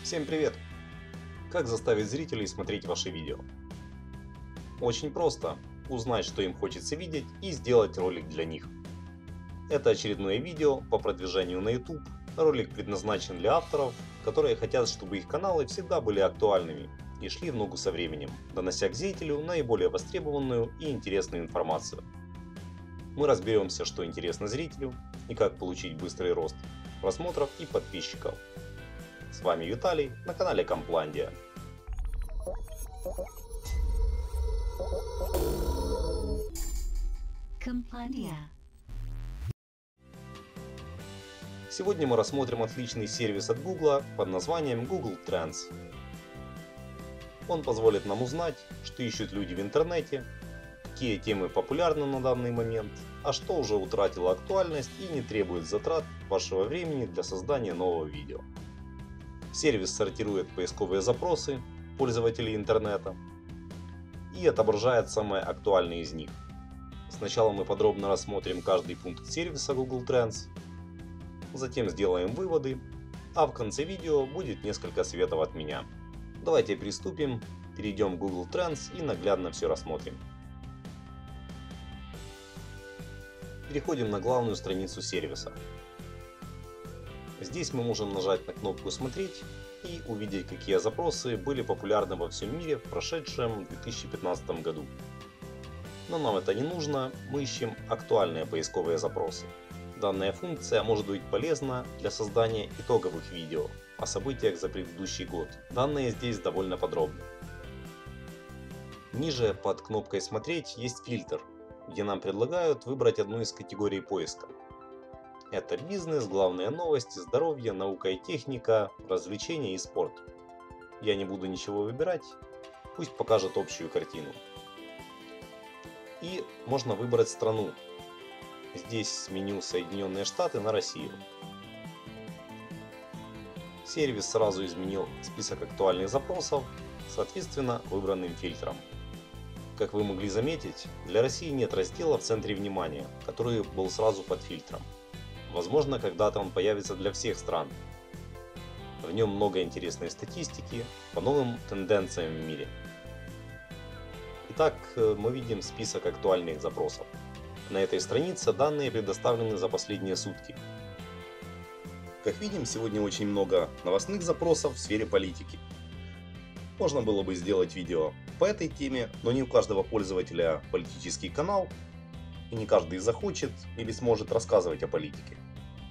Всем привет! Как заставить зрителей смотреть ваши видео? Очень просто. Узнать, что им хочется видеть, и сделать ролик для них. Это очередное видео по продвижению на YouTube. Ролик предназначен для авторов, которые хотят, чтобы их каналы всегда были актуальными и шли в ногу со временем, донося к зрителю наиболее востребованную и интересную информацию. Мы разберемся, что интересно зрителю и как получить быстрый рост просмотров и подписчиков. С вами Виталий на канале Компландия. Сегодня мы рассмотрим отличный сервис от Google под названием Google Trends. Он позволит нам узнать, что ищут люди в интернете, какие темы популярны на данный момент, а что уже утратило актуальность и не требует затрат вашего времени для создания нового видео. Сервис сортирует поисковые запросы пользователей интернета и отображает самые актуальные из них. Сначала мы подробно рассмотрим каждый пункт сервиса Google Trends, затем сделаем выводы, а в конце видео будет несколько советов от меня. Давайте приступим, перейдем в Google Trends и наглядно все рассмотрим. Переходим на главную страницу сервиса. Здесь мы можем нажать на кнопку «Смотреть» и увидеть, какие запросы были популярны во всем мире в прошедшем 2015 году. Но нам это не нужно, мы ищем актуальные поисковые запросы. Данная функция может быть полезна для создания итоговых видео о событиях за предыдущий год. Данные здесь довольно подробны. Ниже под кнопкой «Смотреть» есть фильтр, где нам предлагают выбрать одну из категорий поиска. Это бизнес, главные новости, здоровье, наука и техника, развлечения и спорт. Я не буду ничего выбирать, пусть покажет общую картину. И можно выбрать страну. Здесь с меню Соединенные Штаты на Россию. Сервис сразу изменил список актуальных запросов, соответственно выбранным фильтром. Как вы могли заметить, для России нет раздела в центре внимания, который был сразу под фильтром. Возможно, когда-то он появится для всех стран. В нем много интересной статистики по новым тенденциям в мире. Итак, мы видим список актуальных запросов. На этой странице данные предоставлены за последние сутки. Как видим, сегодня очень много новостных запросов в сфере политики. Можно было бы сделать видео по этой теме, но не у каждого пользователя политический канал, и не каждый захочет или сможет рассказывать о политике.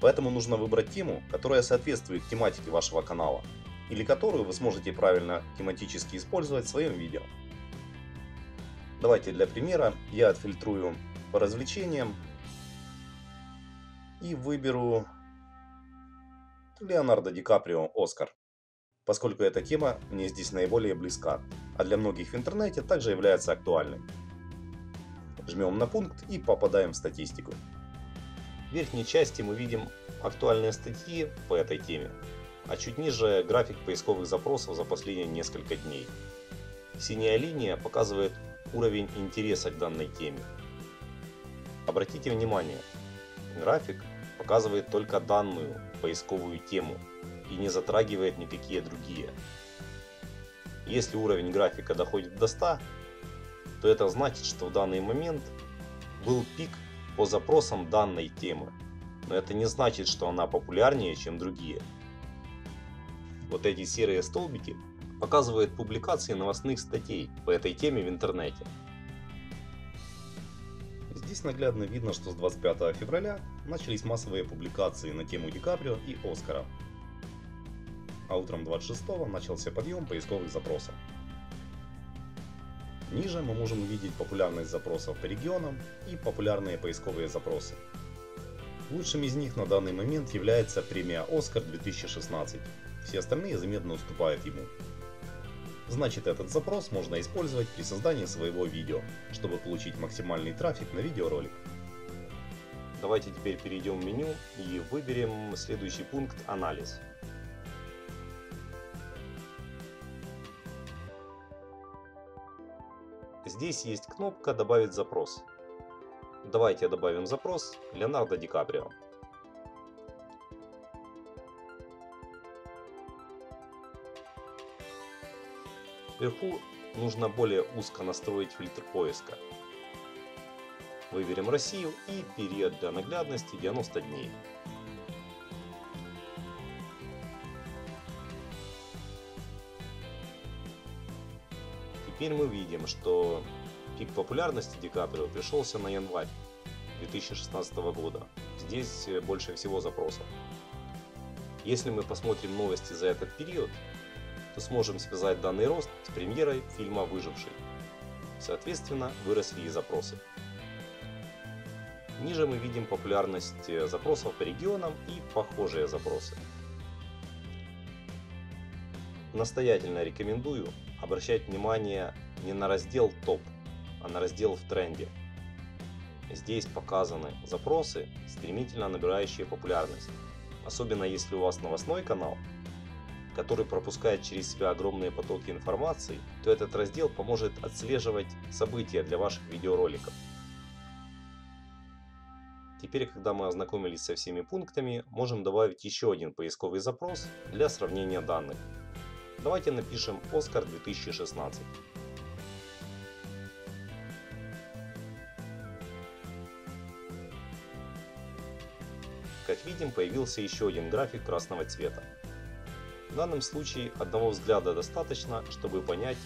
Поэтому нужно выбрать тему, которая соответствует тематике вашего канала, или которую вы сможете правильно тематически использовать в своем видео. Давайте для примера я отфильтрую по развлечениям и выберу Леонардо Ди Каприо «Оскар», поскольку эта тема мне здесь наиболее близка, а для многих в интернете также является актуальной. Жмем на пункт и попадаем в статистику. В верхней части мы видим актуальные статьи по этой теме, а чуть ниже график поисковых запросов за последние несколько дней. Синяя линия показывает уровень интереса к данной теме. Обратите внимание, график показывает только данную поисковую тему и не затрагивает никакие другие. Если уровень графика доходит до 100, то это значит, что в данный момент был пик по запросам данной темы, но это не значит, что она популярнее, чем другие. Вот эти серые столбики показывают публикации новостных статей по этой теме в интернете. Здесь наглядно видно, что с 25 февраля начались массовые публикации на тему Ди Каприо и Оскара, а утром 26-го начался подъем поисковых запросов. Ниже мы можем увидеть популярность запросов по регионам и популярные поисковые запросы. Лучшим из них на данный момент является премия «Оскар 2016», все остальные заметно уступают ему. Значит, этот запрос можно использовать при создании своего видео, чтобы получить максимальный трафик на видеоролик. Давайте теперь перейдем в меню и выберем следующий пункт «Анализ». Здесь есть кнопка «Добавить запрос». Давайте добавим запрос Леонардо Ди Каприо. Вверху нужно более узко настроить фильтр поиска. Выберем Россию и период для наглядности 90 дней. Теперь мы видим, что пик популярности Ди Каприо пришелся на январь 2016 года. Здесь больше всего запросов. Если мы посмотрим новости за этот период, то сможем связать данный рост с премьерой фильма «Выживший». Соответственно, выросли и запросы. Ниже мы видим популярность запросов по регионам и похожие запросы. Настоятельно рекомендую обращать внимание не на раздел «Топ», а на раздел «В тренде». Здесь показаны запросы, стремительно набирающие популярность. Особенно если у вас новостной канал, который пропускает через себя огромные потоки информации, то этот раздел поможет отслеживать события для ваших видеороликов. Теперь, когда мы ознакомились со всеми пунктами, можем добавить еще один поисковый запрос для сравнения данных. Давайте напишем «Оскар 2016». Как видим, появился еще один график красного цвета. В данном случае одного взгляда достаточно, чтобы понять,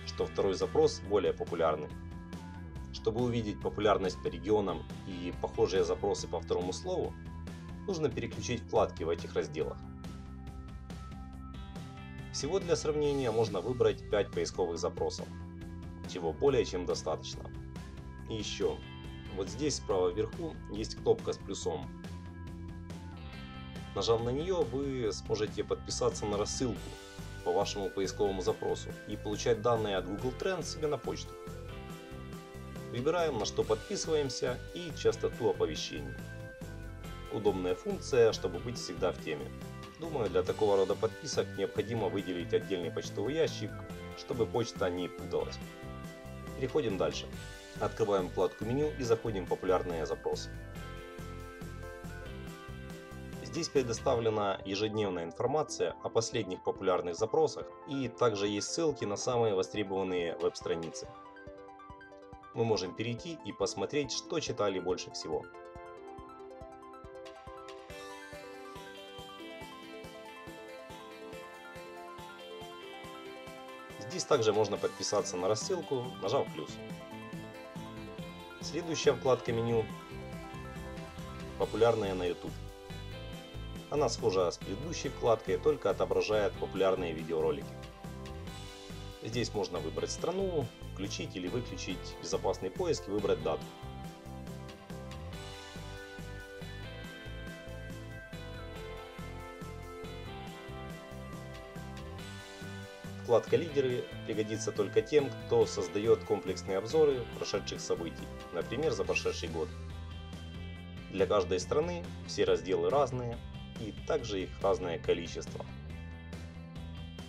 что второй запрос более популярный. Чтобы увидеть популярность по регионам и похожие запросы по второму слову, нужно переключить вкладки в этих разделах. Всего для сравнения можно выбрать 5 поисковых запросов, чего более чем достаточно. И еще, вот здесь справа вверху есть кнопка с плюсом. Нажав на нее, вы сможете подписаться на рассылку по вашему поисковому запросу и получать данные от Google Trends себе на почту. Выбираем, на что подписываемся, и частоту оповещений. Удобная функция, чтобы быть всегда в теме. Думаю, для такого рода подписок необходимо выделить отдельный почтовый ящик, чтобы почта не путалась. Переходим дальше. Открываем вкладку меню и заходим в популярные запросы. Здесь предоставлена ежедневная информация о последних популярных запросах, и также есть ссылки на самые востребованные веб-страницы. Мы можем перейти и посмотреть, что читали больше всего. Здесь также можно подписаться на рассылку, нажав плюс. Следующая вкладка меню – популярные на YouTube. Она схожа с предыдущей вкладкой, только отображает популярные видеоролики. Здесь можно выбрать страну, включить или выключить безопасный поиск и выбрать дату. Вкладка «Лидеры» пригодится только тем, кто создает комплексные обзоры прошедших событий, например, за прошедший год. Для каждой страны все разделы разные, и также их разное количество.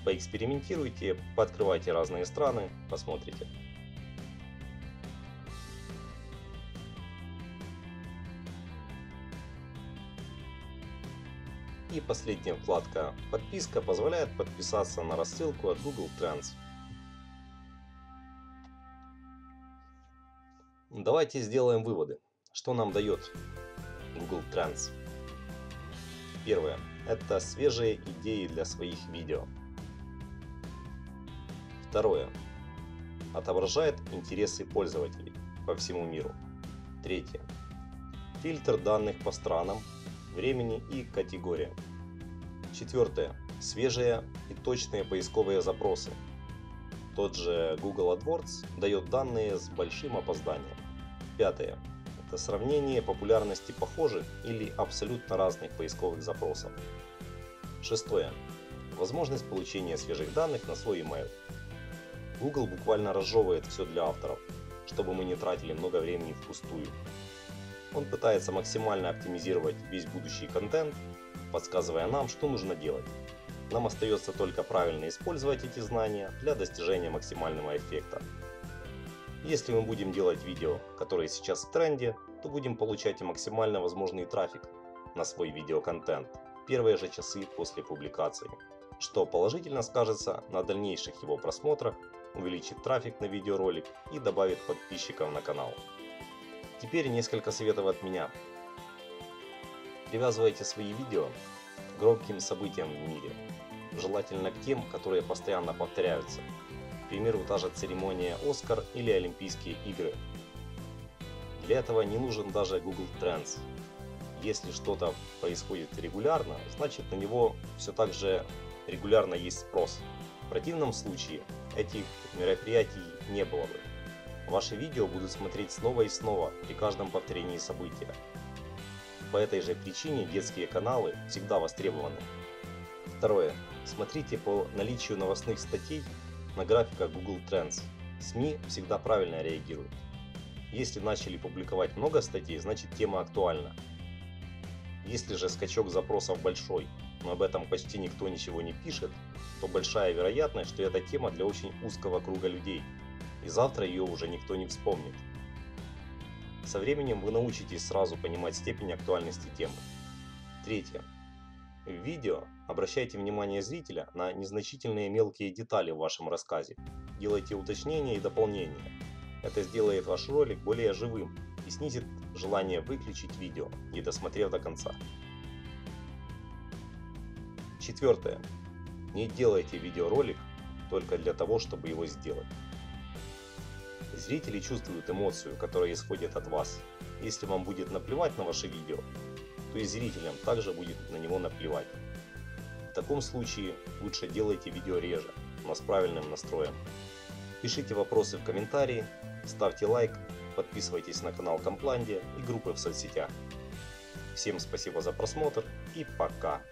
Поэкспериментируйте, пооткрывайте разные страны, посмотрите. И последняя вкладка «Подписка» позволяет подписаться на рассылку от Google Trends. Давайте сделаем выводы. Что нам дает Google Trends? Первое. Это свежие идеи для своих видео. Второе. Отображает интересы пользователей по всему миру. Третье. Фильтр данных по странам, времени и категориям. Четвертое. Свежие и точные поисковые запросы. Тот же Google AdWords дает данные с большим опозданием. Пятое. Это сравнение популярности похожих или абсолютно разных поисковых запросов. Шестое. Возможность получения свежих данных на свой email. Google буквально разжевывает все для авторов, чтобы мы не тратили много времени впустую. Он пытается максимально оптимизировать весь будущий контент, подсказывая нам, что нужно делать. Нам остается только правильно использовать эти знания для достижения максимального эффекта. Если мы будем делать видео, которые сейчас в тренде, то будем получать и максимально возможный трафик на свой видеоконтент в первые же часы после публикации, что положительно скажется на дальнейших его просмотрах увеличит трафик на видеоролик и добавит подписчиков на канал. Теперь несколько советов от меня. Привязывайте свои видео к громким событиям в мире, желательно к тем, которые постоянно повторяются. К примеру, та же церемония Оскар или Олимпийские игры. Для этого не нужен даже Google Trends. Если что-то происходит регулярно, значит на него все так же регулярно есть спрос. В противном случае этих мероприятий не было бы. Ваши видео будут смотреть снова и снова при каждом повторении события. По этой же причине детские каналы всегда востребованы. Второе. Смотрите по наличию новостных статей на графиках Google Trends. СМИ всегда правильно реагируют. Если начали публиковать много статей, значит тема актуальна. Если же скачок запросов большой, но об этом почти никто ничего не пишет, то большая вероятность, что эта тема для очень узкого круга людей, и завтра ее уже никто не вспомнит. Со временем вы научитесь сразу понимать степень актуальности темы. Третье. В видео обращайте внимание зрителя на незначительные мелкие детали в вашем рассказе. Делайте уточнения и дополнения. Это сделает ваш ролик более живым и снизит желание выключить видео, не досмотрев до конца. Четвертое. Не делайте видеоролик только для того, чтобы его сделать. Зрители чувствуют эмоцию, которая исходит от вас. Если вам будет наплевать на ваше видео, то и зрителям также будет на него наплевать. В таком случае лучше делайте видео реже, но с правильным настроем. Пишите вопросы в комментарии, ставьте лайк, подписывайтесь на канал Компландия и группы в соцсетях. Всем спасибо за просмотр и пока!